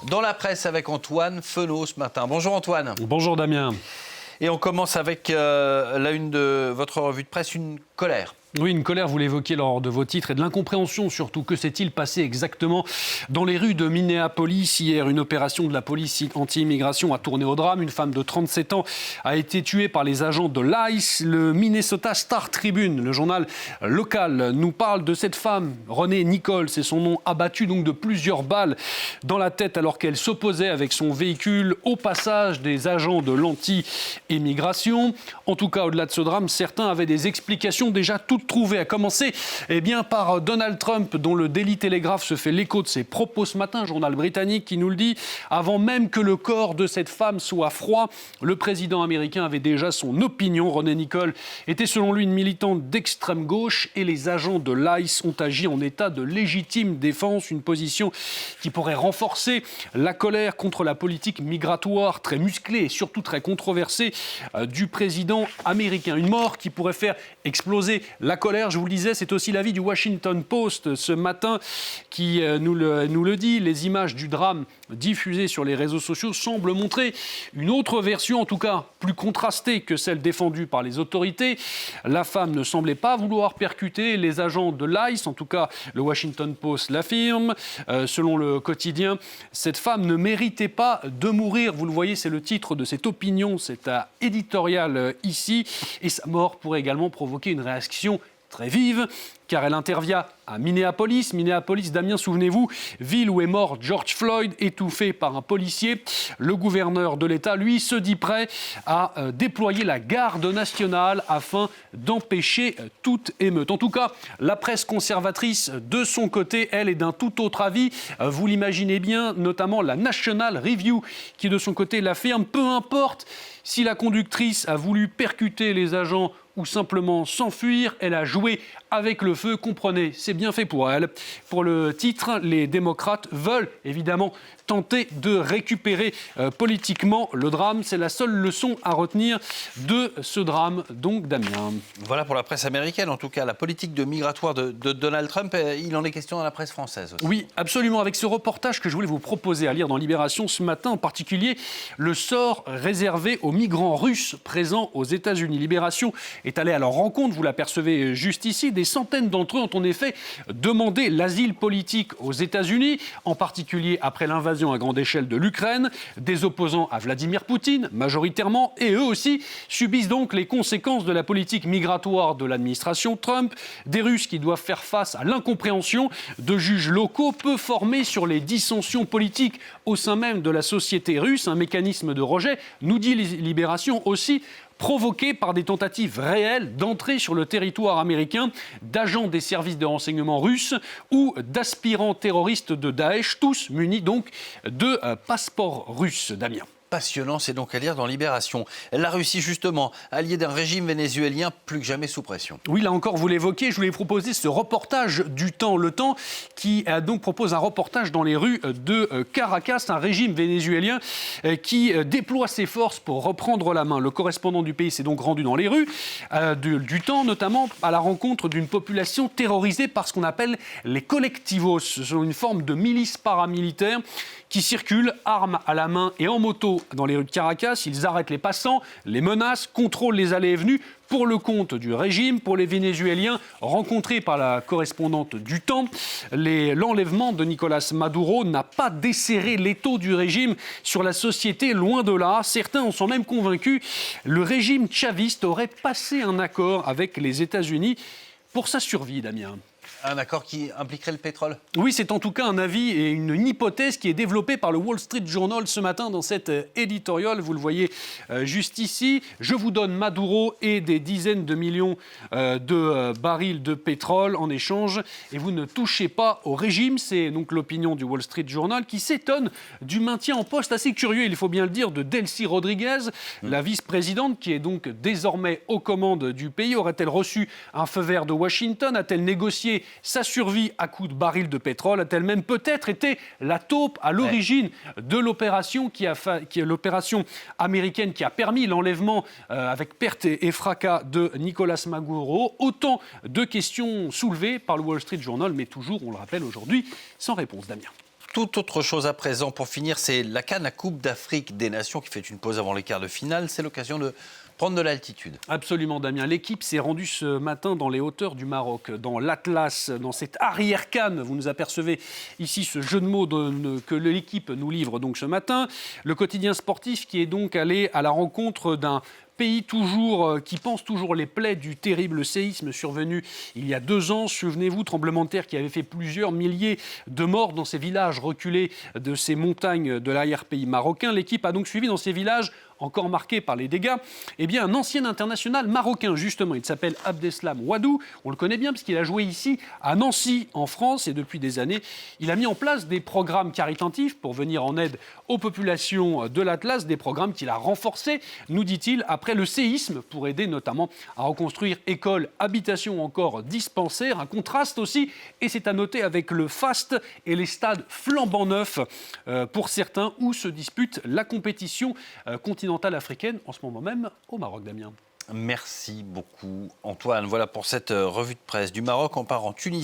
Dans la presse avec Antoine Fenault ce matin. Bonjour Antoine. Bonjour Damien. Et on commence avec la une de votre revue de presse, une colère. Oui, une colère, vous l'évoquiez lors de vos titres, et de l'incompréhension surtout. Que s'est-il passé exactement dans les rues de Minneapolis hier? Une opération de la police anti-immigration a tourné au drame. Une femme de 37 ans a été tuée par les agents de l'ICE. Le Minnesota Star Tribune, le journal local, nous parle de cette femme, Renée Nichols, c'est son nom, abattue donc de plusieurs balles dans la tête alors qu'elle s'opposait avec son véhicule au passage des agents de l'anti-immigration. En tout cas, au-delà de ce drame, certains avaient des explications déjà toutes trouvées, à commencer par Donald Trump, dont le Daily Telegraph se fait l'écho de ses propos ce matin, journal britannique qui nous le dit. Avant même que le corps de cette femme soit froid, le président américain avait déjà son opinion. Renée Nichols était selon lui une militante d'extrême gauche et les agents de l'ICE ont agi en état de légitime défense, une position qui pourrait renforcer la colère contre la politique migratoire très musclée et surtout très controversée du président américain. Une mort qui pourrait faire exploser la colère, je vous le disais, c'est aussi l'avis du Washington Post ce matin qui nous le dit. Les images du drame diffusées sur les réseaux sociaux semblent montrer une autre version, en tout cas plus contrastée que celle défendue par les autorités. La femme ne semblait pas vouloir percuter les agents de l'ICE, en tout cas le Washington Post l'affirme. Selon le quotidien, cette femme ne méritait pas de mourir. Vous le voyez, c'est le titre de cette opinion, cet éditorial ici. Et sa mort pourrait également provoquer une réaction très vive, car elle intervient à Minneapolis. Minneapolis, Damien, souvenez-vous, ville où est mort George Floyd, étouffé par un policier. Le gouverneur de l'État, lui, se dit prêt à déployer la garde nationale afin d'empêcher toute émeute. En tout cas, la presse conservatrice, de son côté, elle est d'un tout autre avis. Vous l'imaginez bien, notamment la National Review, qui de son côté l'affirme, peu importe si la conductrice a voulu percuter les agents ou simplement s'enfuir, elle a joué avec le feu, comprenez, c'est bien fait pour elle. Pour le titre, les démocrates veulent évidemment tenter de récupérer politiquement le drame. C'est la seule leçon à retenir de ce drame, donc Damien. Voilà pour la presse américaine, en tout cas, la politique migratoire de Donald Trump, il en est question dans la presse française aussi. Oui, absolument, avec ce reportage que je voulais vous proposer à lire dans Libération ce matin, en particulier le sort réservé aux migrants russes présents aux États-Unis. Libération est allé à leur rencontre, vous l'apercevez juste ici. Des centaines d'entre eux ont en effet demandé l'asile politique aux États-Unis, en particulier après l'invasion à grande échelle de l'Ukraine. Des opposants à Vladimir Poutine, majoritairement, et eux aussi subissent donc les conséquences de la politique migratoire de l'administration Trump. Des Russes qui doivent faire face à l'incompréhension de juges locaux peu formés sur les dissensions politiques au sein même de la société russe. Un mécanisme de rejet, nous dit Libération aussi, provoqués par des tentatives réelles d'entrée sur le territoire américain d'agents des services de renseignement russes ou d'aspirants terroristes de Daesh, tous munis donc de passeports russes. Damien. Passionnant, c'est donc à lire dans Libération. La Russie, justement, alliée d'un régime vénézuélien plus que jamais sous pression. Oui, là encore, vous l'évoquez, je voulais proposer ce reportage du Temps. Le Temps qui donc propose un reportage dans les rues de Caracas, un régime vénézuélien qui déploie ses forces pour reprendre la main. Le correspondant du pays s'est donc rendu dans les rues du Temps, notamment à la rencontre d'une population terrorisée par ce qu'on appelle les collectivos. Ce sont une forme de milice paramilitaire qui circulent, armes à la main et en moto dans les rues de Caracas. Ils arrêtent les passants, les menacent, contrôlent les allées et venues pour le compte du régime. Pour les Vénézuéliens rencontrés par la correspondante du Temps, l'enlèvement de Nicolás Maduro n'a pas desserré l'étau du régime sur la société, loin de là. Certains en sont même convaincus. Le régime chaviste aurait passé un accord avec les États-Unis pour sa survie, Damien. Un accord qui impliquerait le pétrole ? Oui, c'est en tout cas un avis et une hypothèse qui est développée par le Wall Street Journal ce matin dans cet éditorial. Vous le voyez juste ici. Je vous donne Maduro et des dizaines de millions de barils de pétrole en échange et vous ne touchez pas au régime. C'est donc l'opinion du Wall Street Journal qui s'étonne du maintien en poste assez curieux, il faut bien le dire, de Delcy Rodriguez, la vice-présidente qui est donc désormais aux commandes du pays. Aurait-elle reçu un feu vert de Washington ? A-t-elle négocié sa survie à coups de barils de pétrole? A-t-elle même peut-être été la taupe à l'origine de l'opération qui est l'opération américaine qui a permis l'enlèvement avec perte et fracas de Nicolás Maduro? Autant de questions soulevées par le Wall Street Journal, mais toujours, on le rappelle aujourd'hui, sans réponse, Damien. Toute autre chose à présent pour finir, c'est la CAN, la Coupe d'Afrique des Nations qui fait une pause avant les quarts de finale. C'est l'occasion de prendre de l'altitude. Absolument, Damien. L'équipe s'est rendue ce matin dans les hauteurs du Maroc, dans l'Atlas, dans cette arrière-CAN. Vous nous apercevez ici ce jeu de mots que l'équipe nous livre donc ce matin. Le quotidien sportif qui est donc allé à la rencontre d'un pays qui pense toujours les plaies du terrible séisme survenu il y a 2 ans. Souvenez-vous, tremblement de terre qui avait fait plusieurs milliers de morts dans ces villages reculés de ces montagnes de l'arrière-pays marocain. L'équipe a donc suivi dans ces villages encore marqués par les dégâts, un ancien international marocain, justement. Il s'appelle Abdeslam Ouadou. On le connaît bien parce qu'il a joué ici à Nancy, en France, et depuis des années, il a mis en place des programmes caritatifs pour venir en aide aux populations de l'Atlas, des programmes qu'il a renforcés, nous dit-il, après le séisme, pour aider notamment à reconstruire écoles, habitations, encore dispensaires. Un contraste aussi, et c'est à noter avec le faste et les stades flambant neufs, pour certains, où se dispute la compétition continentale africaine en ce moment même au Maroc, Damien. Merci beaucoup, Antoine. Voilà pour cette revue de presse du Maroc. On part en Tunisie.